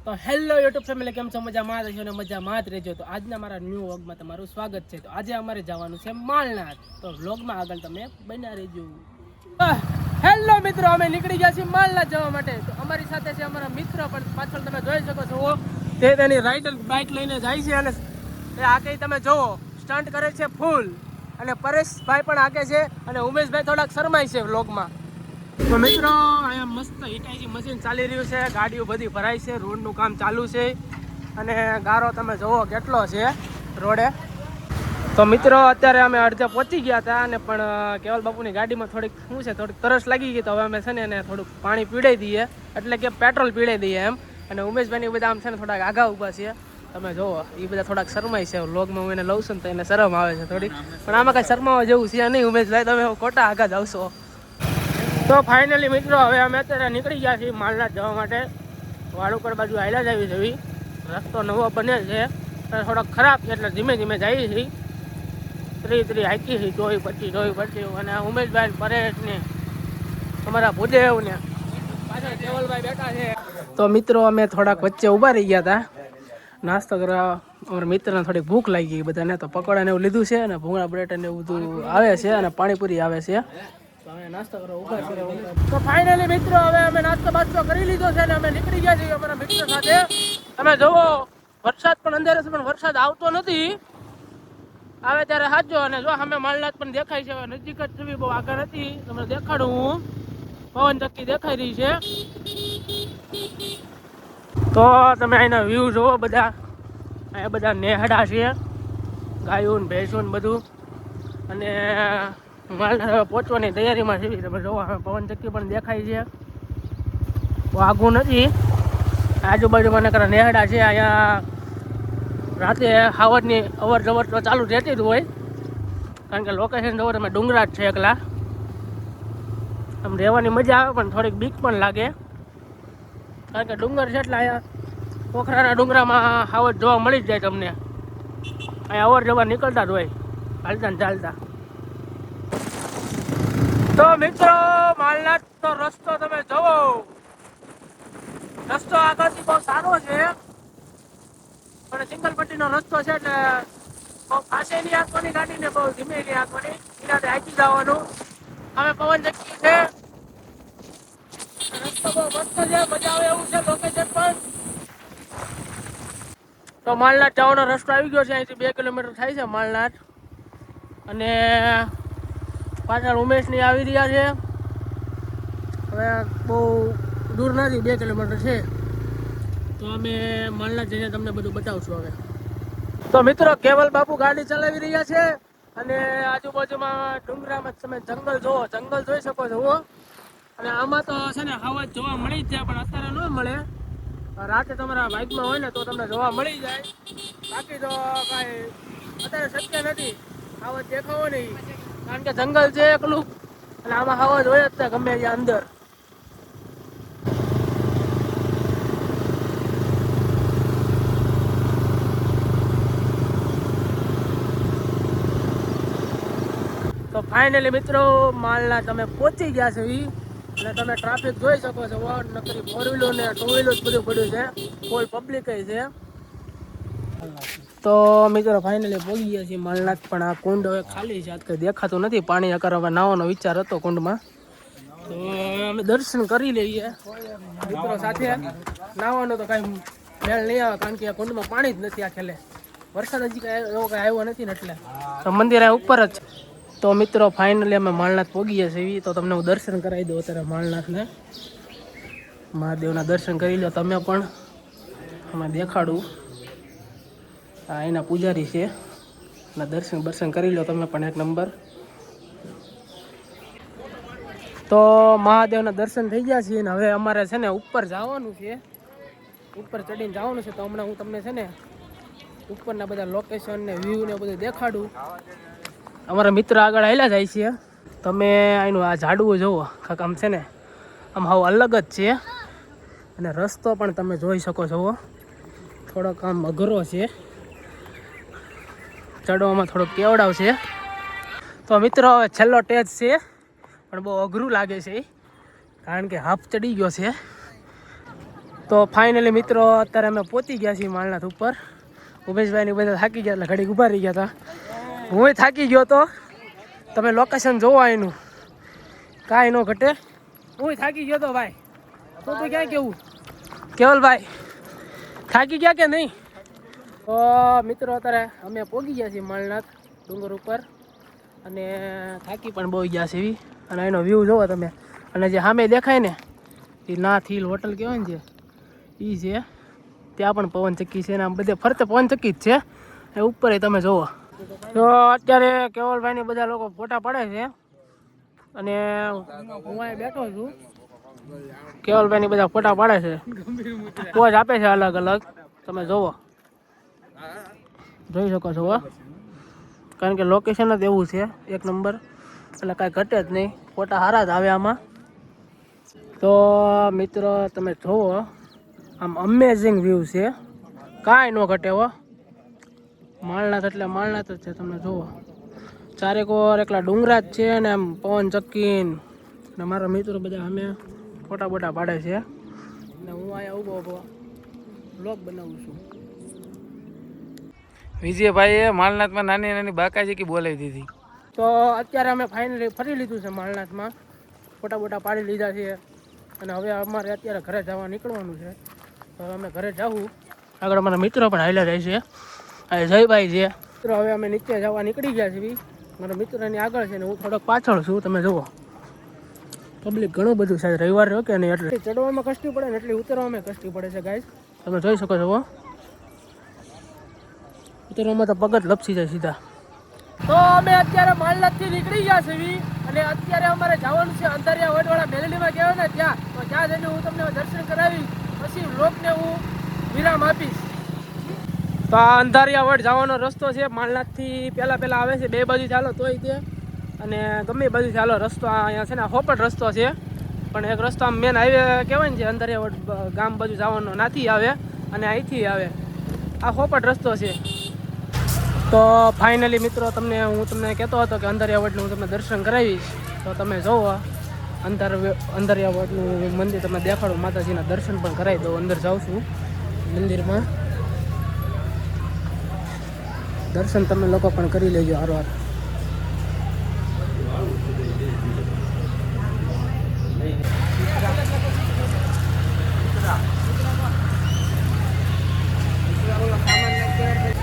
તો hello YouTube family, કેમ છો? મજામાં રહેજો ને મજામાં જ રહેજો. તો આજના મારા ન્યૂ વ્લોગમાં તમારું સ્વાગત છે. તો આજે અમારે જવાનું છે માલનાથ, તો વ્લોગમાં આગળ તમે બન્યા રહેજો. હેલો મિત્રો, અમે નીકળી ગયા છીએ માલનાથ જવા માટે. તો અમારી સાથે છે અમારા મિત્ર, પણ પાછળ તમે જોઈ શકો છો તે તેની રાઈડર બાઇક લઈને જાય છે, અને આગે તમે જોવો સ્ટન્ટ કરે છે ફૂલ. અને પરેશભાઈ પણ આગે છે, અને ઉમેશભાઈ થોડાક શરમાય છે વ્લોગમાં. તો મિત્રો, અહીંયા મસ્ત હિટાચી મશીન ચાલી રહ્યું છે, ગાડીઓ બધી ભરાય છે, રોડનું કામ ચાલુ છે, અને ગારો તમે જોવો કેટલો છે રોડે. તો મિત્રો, અત્યારે અમે અડધે પહોંચી ગયા હતા, અને પણ કેવલ બાપુની ગાડીમાં થોડીક તરસ લાગી ગઈ. તો હવે અમે છે ને એને થોડુંક પાણી પીડાઈ દઈએ, એટલે કે પેટ્રોલ પીડાઈ દઈએ એમ. અને ઉમેશભાઈ બધા આમ છે ને થોડાક આગા ઊભા છે, તમે જોવો એ બધા થોડાક શરમાય છે. વ્લોગમાં હું એને લઉં છું ને તો એને શરમ આવે છે થોડીક, પણ આમાં કાંઈ શરમાવા જેવું છે નહીં. ઉમેશભાઈ, તમે ખોટા આગા જ આવશો. તો ફાઇનલી મિત્રો, હવે અમે અત્યારે નીકળી ગયા છીએ માલનાથ જવા માટે. વાળુકર બાજુ આયલા જ આવી જવી, રસ્તો નવો બને છે, થોડોક ખરાબ છે, એટલે ધીમે ધીમે જઈએ છીએ. ત્રી હાકી છે, જોઈ પછી અને ઉમેશભાઈ પરેશ ને અમારા ભૂદેવ ને પાછળ કેવલભાઈ બેઠા છે. તો મિત્રો, અમે થોડાક વચ્ચે ઊભા રહી ગયા હતા નાસ્તો કરવા. અમારા મિત્રને થોડીક ભૂખ લાગી ગઈ બધાને, તો પકોડા ને એવું લીધું છે, અને ભૂંગળા બટેટા ને એવું બધું આવે છે, અને પાણીપુરી આવે છે. નાસ્તો કરવા ઉભા છે. તો ફાઇનલી મિત્રો, હવે અમે નાસ્તો બાસ્તો કરી લીધો છે, અને અમે નીકળી ગયા છીએ અમારા મિત્ર સાથે. તમે જોવો વરસાદ પણ અંદર છે, પણ વરસાદ આવતો નથી. આવે ત્યારે સાચો. અને જો અમે માલનાથ પણ દેખાય છે, નજીક જ છે, બહુ આગળ નથી. તમને દેખાડું હું, પવન ચક્કી દેખાઈ રહી છે. તો તમે અહીંના વ્યૂ જોવો બધા. અહીંયા બધા નેહડા છે, ગાયું ને ભેંસું ને બધું. અને માલનાથ પહોંચવાની તૈયારીમાં છે. તમે જોવો પવન ચક્કી પણ દેખાય છે, બહુ આઘું નથી. આજુબાજુમાં નકરા નેહડા છે. અહીંયા રાતે હાવજની અવર જવર તો ચાલુ રહેતી જ હોય, કારણ કે લોકેશન જવો તમે ડુંગરા જ છે એકલા. આમ રહેવાની મજા આવે, પણ થોડીક બીક પણ લાગે, કારણ કે ડુંગર છે. એટલે અહીંયા પોખરાના ડુંગરામાં હાવજ જોવા મળી જ જાય તમને. અહીંયા અવર જવર નીકળતા જ હોય, ચાલતા ને ચાલતા. તો મિત્રો, માલનાથ તો રસ્તો તમે જોવો, રસ્તો આગળથી બહુ સારો છે, પણ સિંગલ પટ્ટીનો રસ્તો છે, એટલે બહુ ફાસે નહીં હાંકવાની ગાડીને, બહુ ધીમે નહીં હાંકવાની, એનાથી હાંકી જવાનું. હવે પવન ચક્કી છે, રસ્તો બહુ મસ્ત છે, મજા આવે એવું છે લોકેશન પણ. તો માલનાથ જવાનો રસ્તો આવી ગયો છે. અહીંથી 2 કિલોમીટર થાય છે માલનાથ, અને પાછળ ઉમેશની આવી રહ્યા છે. હવે બહુ દૂર નથી, 2 કિલોમીટર છે. તો અમે માલનાથ જઈને તમને બધું બતાવશું હવે. તો મિત્રો, કેવલ બાપુ ગાડી ચલાવી રહ્યા છે, અને આજુબાજુમાં ડુંગરામાં તમે જંગલ જોવો, જંગલ જોઈ શકો છો. અને આમાં તો છે ને હવા જોવા મળી જ જાય, પણ અત્યારે ન મળે. રાતે તમારા બાઇકમાં હોય ને તો તમને જોવા મળી જાય, બાકી તો કાંઈ અત્યારે શક્ય નથી. હવા દેખાવો નહીં, કારણ કે જંગલ છે એકલું, અને આમાં હવા જ હોય જ ત્યાં ગમે ત્યાં અંદર. તો ફાઇનલી મિત્રો, માલનાથ તમે પહોંચી ગયા છો, અને તમે ટ્રાફિક જોઈ શકો છો. નકરી 4 વ્હીલર ને 2 વ્હીલર બધું પડ્યું છે, ફૂલ પબ્લિક છે. તો મિત્રો, ફાઇનલી પહોંચી ગયા છીએ માલનાથ, પણ આ કુંડ હવે ખાલી છે, કંઈ દેખાતું નથી. પાણી અકર હવે નાવાનો વિચાર હતો કુંડમાં, તો અમે દર્શન કરી લઈએ મિત્રો સાથે. નાવાનો તો કાંઈ મેળ નહીં આવે, કારણ કે આ કુંડમાં પાણી જ નથી. આ ખેલે વરસાદ હજી કાંઈ એવો કાંઈ આવ્યો નથી ને, એટલે તો મંદિર આ ઉપર જ. તો મિત્રો, ફાઇનલી અમે માલનાથ પહોંચી ગયા છીએ. તો તમને હું દર્શન કરાવી દઉં અત્યારે માલનાથને, મહાદેવના દર્શન કરી લો તમે પણ. આમાં દેખાડું, આ એના પૂજારી છે, એના દર્શન કરી લો તમે પણ એક નંબર. તો મહાદેવના દર્શન થઈ ગયા છે, ને હવે અમારે છે ને ઉપર જવાનું છે, ઉપર ચડીને જવાનું છે. તો હમણાં હું તમને છે ને ઉપરના બધા લોકેશન ને વ્યૂ ને બધું દેખાડું. અમારા મિત્ર આગળ આવેલા જાય છે. તમે અહીંનું આ ઝાડવું જુઓ, કાંક આમ છે ને આમ હાવ અલગ જ છે. અને રસ્તો પણ તમે જોઈ શકો છો, થોડોક આમ અઘરો છે, ચડવામાં થોડોક કેવડાવ છે. તો મિત્રો, હવે છેલ્લો ટેજ છે, પણ બહુ અઘરું લાગે છે, કારણ કે હાફ ચડી ગયો છે. તો ફાઇનલી મિત્રો અત્યારે અમે પહોંચી ગયા છીએ માલનાથ ઉપર. ઉમેશભાઈ ની બધા થાકી ગયા એટલે ઘડીક ઊભા રહી ગયા હતા. હું થાકી ગયો તો તમે લોકેશન જોવો એનું કાંઈ ન ઘટે. હું થાકી ગયો તો ભાઈ. તો ક્યાં કેવું કેવલભાઈ થાકી ગયા કે નહીં? તો મિત્રો અત્યારે અમે પહોંચી ગયા છીએ માલનાથ ડુંગર ઉપર અને થાકી પણ બહુ ગયા છે એવી. અને એનો વ્યૂ જોવો તમે. અને જે સામે દેખાય ને એ નાથ હિલ હોટલ કહેવાય ને જે એ છે. ત્યાં પણ પવન ચક્કી છે ને આમ બધે ફરતે પવન ચક્કી જ છે. એ ઉપર તમે જુઓ. તો અત્યારે કેવલભાઈ ને બધા લોકો ફોટા પાડે છે અને હું અહીં બેઠો છું. કેવલભાઈ ની બધા ફોટા પાડે છે. પોઝ આપે છે અલગ અલગ. તમે જોવો જોઈ શકો છો. કારણ કે લોકેશન જ એવું છે એક નંબર. એટલે કાંઈ ઘટે જ નહીં. ફોટા સારા જ આવે આમાં. તો મિત્રો તમે જોવો આમ અમેઝિંગ વ્યૂ છે. કાંઈ ન ઘટે હો. માલનાથ એટલે માલનાથ જ છે. તમે જુઓ ચારેકોર એકલા ડુંગરા જ છે ને આમ પવન ચક્કીન ને મારા મિત્રો બધા અમે ફોટા બોટા પાડે છે ને હું અહીંયા ઊભો બ્લોગ બનાવું છું. વિજયભાઈએ માલનાથમાં નાની નાની બાકાજી કી બોલાવી દીધી. તો અત્યારે અમે ફાઇનલી ફરી લીધું છે માલનાથમાં. ફોટા બોટા પાડી લીધા છે અને હવે અમારે અત્યારે ઘરે જવા નીકળવાનું છે. તો અમે ઘરે જાવું. આગળ અમારા મિત્રો પણ હાલ્યા જાય છે. આ જયભાઈ છે મિત્રો. હવે અમે નીચે જવા નીકળી ગયા છીએ. મારા મિત્રની આગળ છે ને હું થોડોક પાછળ છું. તમે જુઓ પબ્લિક ઘણું બધું છે. રવિવાર રહ્યો કે નહીં એટલે ચડવામાં કષ્ટી પડે ને એટલી ઉતરવામાં કષ્ટી પડે છે ગાઈસ. તમે જોઈ શકો છો. ઉતરવામાં તો પગ જ લપસી જાય સીધા. તો અમે અત્યારે માલનાથથી નીકળી ગયા છીએ અને અત્યારે અમારે જવાનું છે અંધારિયા વડવાળા મેલડીમાં કહેવાય ને ત્યાં. તો ત્યાં જઈને હું તમને દર્શન કરાવી પછી વ્લોગને હું વિરામ આપીશ. તો આ અંધારિયા વડ જવાનો રસ્તો છે. માલનાથથી પહેલાં આવે છે. બે બાજુ ચાલો તોય તે અને ગમે બાજુ ચાલો રસ્તો અહીંયા છે ને હોપટ રસ્તો છે. પણ એક રસ્તો આમ મેન હાઈવે કહેવાય ને જે અંધારિયા વડ ગામ બાજુ જવાનો નાથી આવે અને અહીંથી આવે. આ હોપટ રસ્તો છે. તો ફાઇનલી મિત્રો હું તમને કહેતો હતો કે અંધારિયા વડનું હું તમને દર્શન કરાવીશ. તો તમે જુઓ અંધારિયા વડનું મંદિર તમને દેખાડું. માતાજીના દર્શન પણ કરાવી દઉં. અંદર જાઉં છું મંદિરમાં. દર્શન તમે લોકો પણ કરી લેજો હારવાર.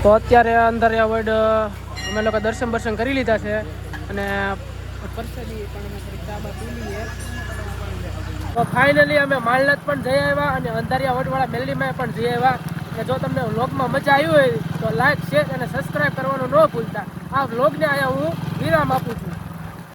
તો અત્યારે અંધારિયા વડ અમે લોકો દર્શન કરી લીધા છે અને પ્રસાદી પણ અમે થોડીક ચા બા પી લઈએ. તો ફાઇનલી અમે માલનાથ પણ જઈ આવ્યા અને અંધારિયા વડવાળા મેલડીમાં પણ જઈ આવ્યા. અને જો તમને વ્લોગમાં મજા આવી હોય તો લાઈક શેર અને સબસ્ક્રાઈબ કરવાનું ન ભૂલતા. આ વ્લોગને અહીંયા હું વિરામ આપું છું.